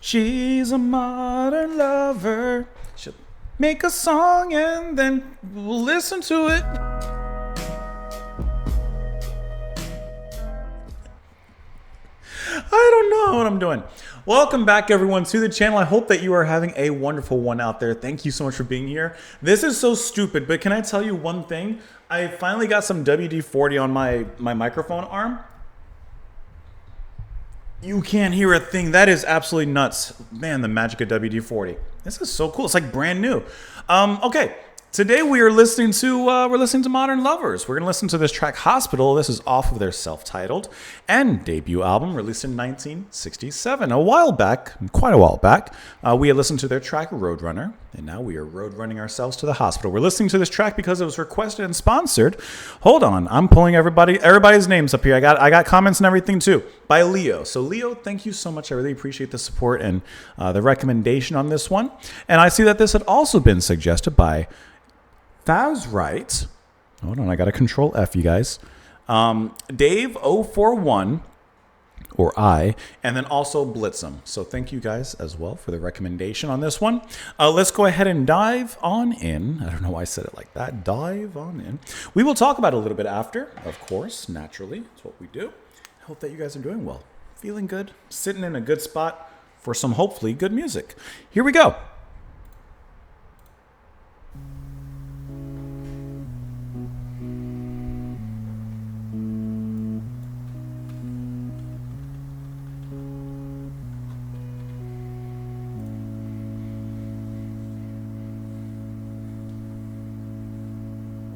She's a modern lover. She'll make a song and then we'll listen to it. I don't know what I'm doing. Welcome back, everyone, to the channel. I hope that you are having a wonderful one out there. Thank you so much for being here. This is so stupid, but can I tell you one thing? I finally got some WD-40 on my microphone arm. You can't hear a thing. That is absolutely nuts. Man, the magic of WD-40. This is so cool. It's like brand new. Okay. Today we're listening to Modern Lovers. We're gonna listen to this track "Hospital." This is off of their self-titled and debut album, released in 1967. Quite a while back, we had listened to their track "Roadrunner," and now we are roadrunning ourselves to the hospital. We're listening to this track because it was requested and sponsored. Hold on, I'm pulling everybody's names up here. I got comments and everything too by Leo. So Leo, thank you so much. I really appreciate the support and the recommendation on this one. And I see that this had also been suggested by That's right. Hold on, I got to control F, you guys. Dave041, and then also Blitzum. So thank you guys as well for the recommendation on this one. Let's go ahead and dive on in. I don't know why I said it like that. Dive on in. We will talk about it a little bit after, of course, naturally. It's what we do. I hope that you guys are doing well. Feeling good, sitting in a good spot for some hopefully good music. Here we go.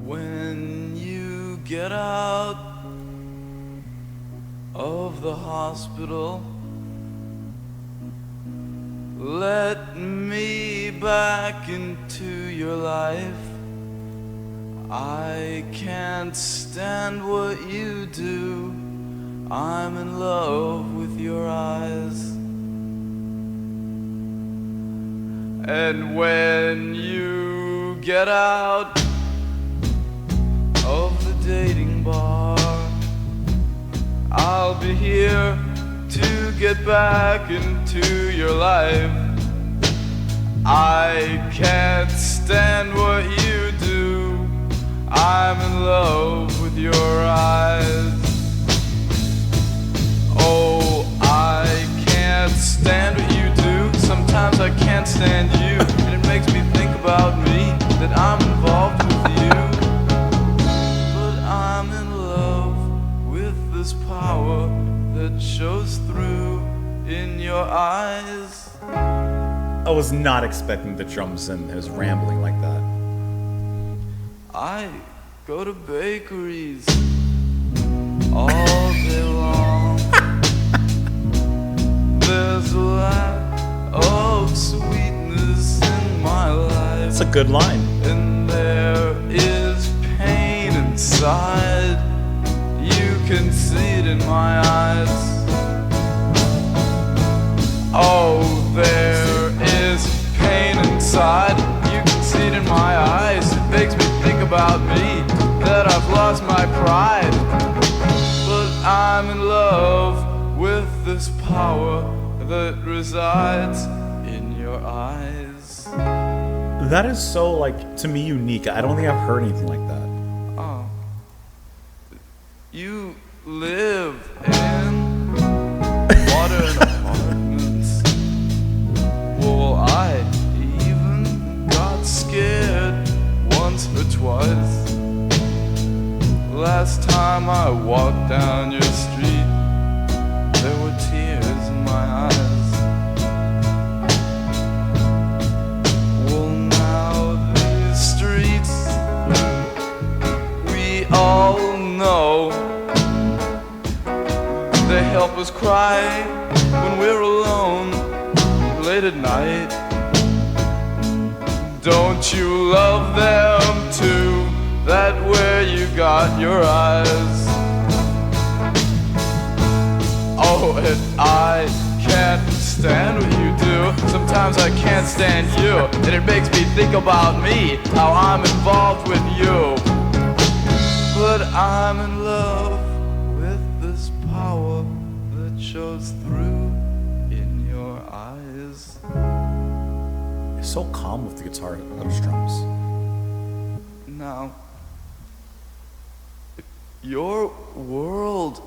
When you get out of the hospital, let me back into your life. I can't stand what you do. I'm in love with your eyes. And when you get out of the dating bar, I'll be here to get back into your life. I can't stand what you do. I'm in love with your eyes. Oh, I can't stand what you do. Sometimes I can't stand you, and it makes me think about me, that I'm involved with you. I'm in love with this power that shows through in your eyes. I was not expecting the drums and his rambling like that. I go to bakeries all day long. There's a lack of sweetness in my life. That's a good line. And there is pain inside. You can see it in my eyes. Oh, there is pain inside. You can see it in my eyes. It makes me think about me, that I've lost my pride. But I'm in love with this power that resides in your eyes. That is so, like, to me, unique. I don't think I've heard anything like that. Oh. You live in modern apartments. Well, I even got scared once or twice. Last time I walked down your street, there were tears in my eyes. Well, now these streets, we all know, they help us cry when we're alone late at night. Don't you love them too? That where you got your eyes. Oh, and I can't stand what you do. Sometimes I can't stand you, and it makes me think about me, how I'm involved with you. But I'm in love with this power that shows through in your eyes. so calm with the guitar and those drums. Now, your world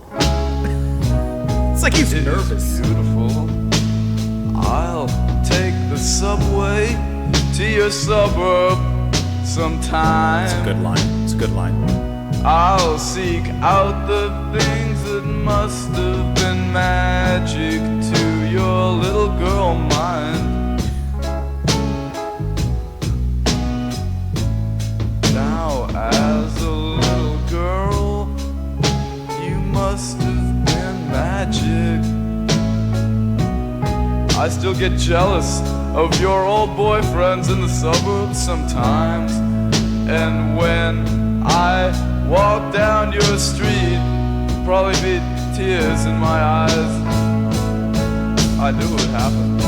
It's like he's is nervous. beautiful. I'll take the subway to your suburb sometime. It's a good line. It's a good line. I'll seek out the things that must have been magic to your little girl mind. Now, as a little girl, you must have been magic. I still get jealous of your old boyfriends in the suburbs sometimes. And when I walk down your street, probably be tears in my eyes. I knew it would happen.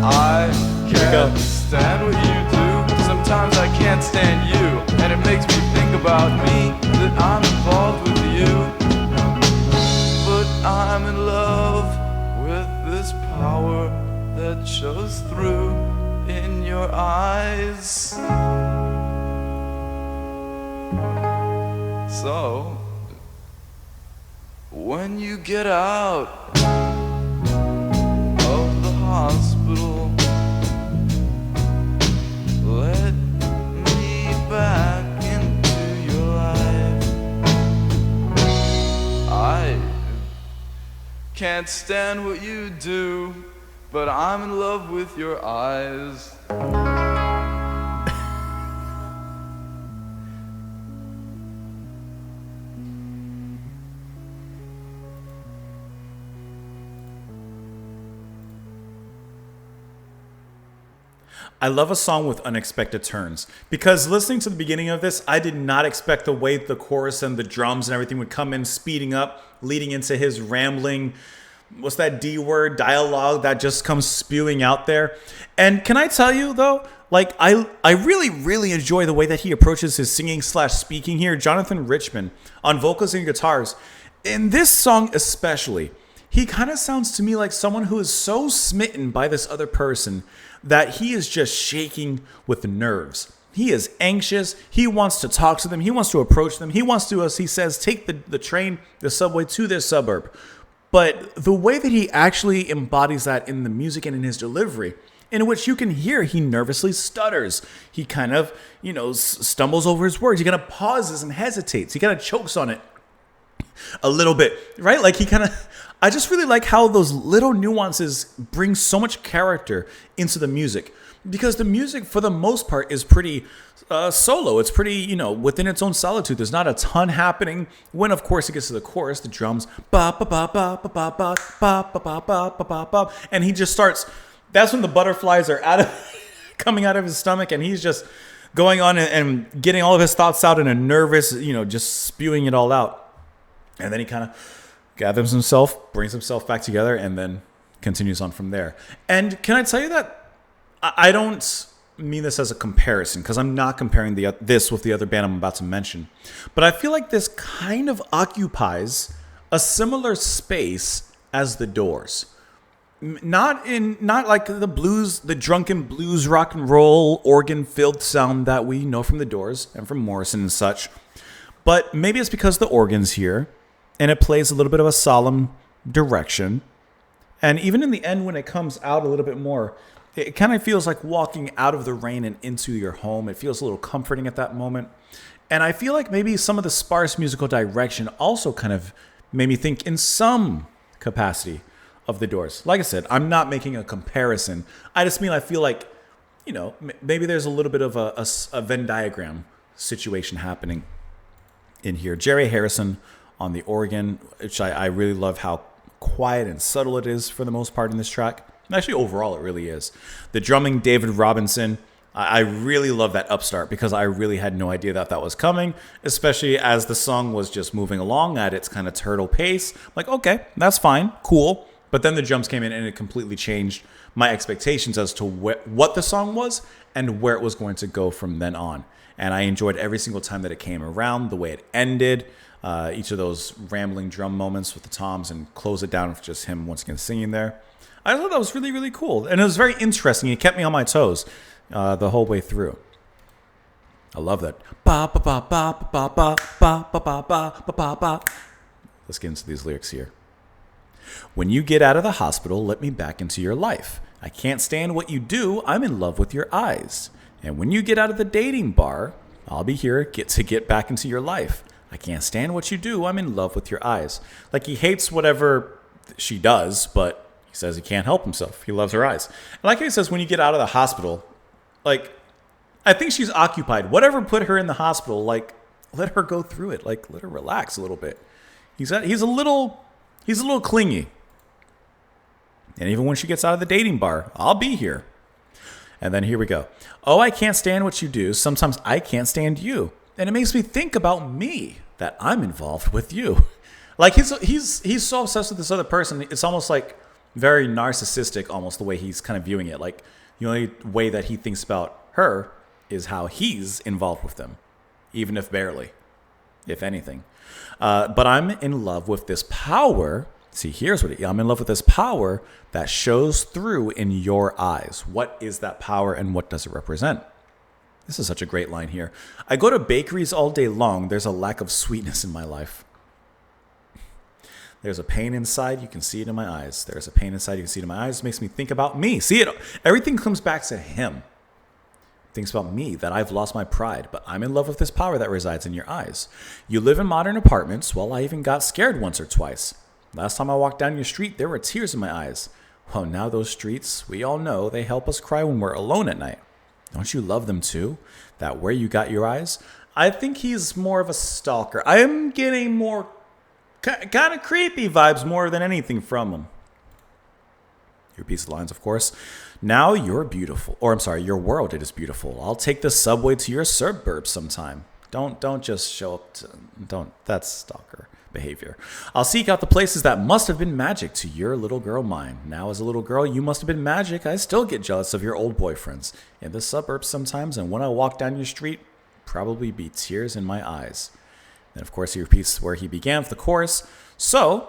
I can't stand what you do. Sometimes I can't stand you, and it makes me think about me, that I'm involved with you. But I'm in love with this power that shows through in your eyes. So, when you get out of the hospital, let me back into your life. I can't stand what you do, but I'm in love with your eyes. I love a song with unexpected turns because listening to the beginning of this, I did not expect the way the chorus and the drums and everything would come in speeding up, leading into his rambling, what's that D word, dialogue that just comes spewing out there. And can I tell you though, like I really, really enjoy the way that he approaches his singing / speaking here. Jonathan Richman on vocals and guitars. In this song especially, he kind of sounds to me like someone who is so smitten by this other person that he is just shaking with the nerves. He is anxious. He wants to talk to them. He wants to approach them. He wants to, as he says, take the train, the subway to their suburb. But the way that he actually embodies that in the music and in his delivery, in which you can hear he nervously stutters. He kind of, stumbles over his words. He kind of pauses and hesitates. He kind of chokes on it a little bit, right? Like I just really like how those little nuances bring so much character into the music, because the music for the most part is pretty solo. It's pretty, within its own solitude. There's not a ton happening. When of course it gets to the chorus, the drums, ba ba ba ba ba ba ba ba ba ba ba ba ba ba, and he just starts. That's when the butterflies are coming out of his stomach, and he's just going on and getting all of his thoughts out in a nervous, just spewing it all out. And then he kind of gathers himself, brings himself back together, and then continues on from there. And can I tell you that I don't mean this as a comparison, because I'm not comparing this with the other band I'm about to mention. But I feel like this kind of occupies a similar space as The Doors. Not like the blues, the drunken blues rock and roll organ-filled sound that we know from The Doors and from Morrison and such. But maybe it's because the organ's here, and it plays a little bit of a solemn direction. And even in the end, when it comes out a little bit more, it kind of feels like walking out of the rain and into your home. It feels a little comforting at that moment. And I feel like maybe some of the sparse musical direction also kind of made me think in some capacity of The Doors. Like I said, I'm not making a comparison. I just mean I feel like, maybe there's a little bit of a Venn diagram situation happening in here. Jerry Harrison on the organ, which I really love how quiet and subtle it is for the most part in this track. And actually, overall, it really is. The drumming, David Robinson, I really love that upstart because I really had no idea that was coming, especially as the song was just moving along at its kind of turtle pace. Like, okay, that's fine, cool. But then the drums came in and it completely changed my expectations as to what the song was and where it was going to go from then on. And I enjoyed every single time that it came around, the way it ended, each of those rambling drum moments with the toms, and close it down with just him once again singing there. I thought that was really, really cool. And it was very interesting. It kept me on my toes the whole way through. I love that. Ba ba ba ba ba ba ba ba ba ba ba ba ba. Let's get into these lyrics here. When you get out of the hospital, let me back into your life. I can't stand what you do. I'm in love with your eyes. And when you get out of the dating bar, I'll be here to get back into your life. I can't stand what you do. I'm in love with your eyes. Like, he hates whatever she does, but he says he can't help himself. He loves her eyes. And like he says, when you get out of the hospital, like, I think she's occupied. Whatever put her in the hospital, like, let her go through it. Like, let her relax a little bit. He's a little clingy. And even when she gets out of the dating bar, I'll be here. And then here we go. Oh, I can't stand what you do. Sometimes I can't stand you. And it makes me think about me, that I'm involved with you. Like, he's so obsessed with this other person. It's almost like very narcissistic, almost the way he's kind of viewing it. Like, the only way that he thinks about her is how he's involved with them, even if barely, if anything. But I'm in love with this power. See, here's what I'm in love with this power that shows through in your eyes. What is that power and what does it represent? This is such a great line here. I go to bakeries all day long. There's a lack of sweetness in my life. There's a pain inside. You can see it in my eyes. There's a pain inside. You can see it in my eyes. It makes me think about me. See it. Everything comes back to him. Thinks about me, that I've lost my pride, but I'm in love with this power that resides in your eyes. You live in modern apartments. Well, I even got scared once or twice. Last time I walked down your street, there were tears in my eyes. Well, now those streets, we all know, they help us cry when we're alone at night. Don't you love them too? That where you got your eyes? I think he's more of a stalker. I am getting more kind of creepy vibes more than anything from him. Your piece of lines, of course. Now you're beautiful. Or I'm sorry, your world, it is beautiful. I'll take the subway to your suburbs sometime. Don't just show up that's stalker behavior. I'll seek out the places that must have been magic to your little girl mind. Now as a little girl, you must have been magic. I still get jealous of your old boyfriends. In the suburbs sometimes, and when I walk down your street, probably be tears in my eyes. And of course he repeats where he began with the chorus. So,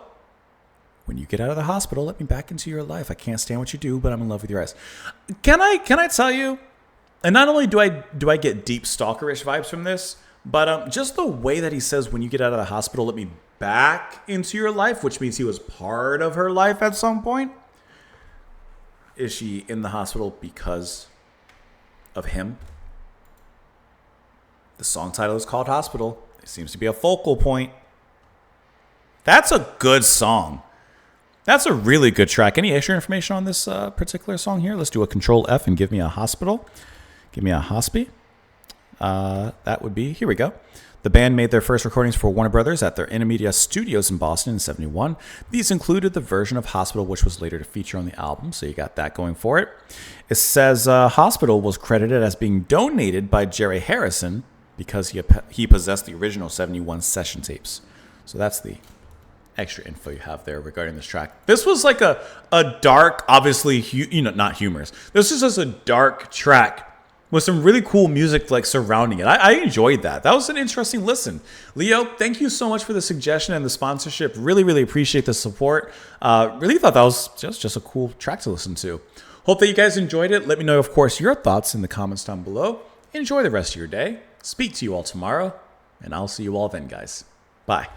when you get out of the hospital, let me back into your life. I can't stand what you do, but I'm in love with your eyes. Can I tell you? And not only do I get deep stalkerish vibes from this, but just the way that he says, when you get out of the hospital, let me back into your life, which means he was part of her life at some point. Is she in the hospital because of him? The song title is called Hospital. It seems to be a focal point. That's a good song. That's a really good track. Any extra information on this particular song here? Let's do a Control F and give me a hospital. Give me a hospi. That would be, here we go. The band made their first recordings for Warner Brothers at their Intermedia Studios in Boston in 1971. These included the version of Hospital, which was later to feature on the album, so you got that going for it. It says Hospital was credited as being donated by Jerry Harrison because he possessed the original 71 session tapes. So that's the extra info you have there regarding this track. This was like a dark, obviously, not humorous. This is just a dark track with some really cool music like surrounding it. I enjoyed that. That was an interesting listen. Leo, thank you so much for the suggestion and the sponsorship. Really, really appreciate the support. Really thought that was just a cool track to listen to. Hope that you guys enjoyed it. Let me know, of course, your thoughts in the comments down below. Enjoy the rest of your day. Speak to you all tomorrow, and I'll see you all then, guys. Bye.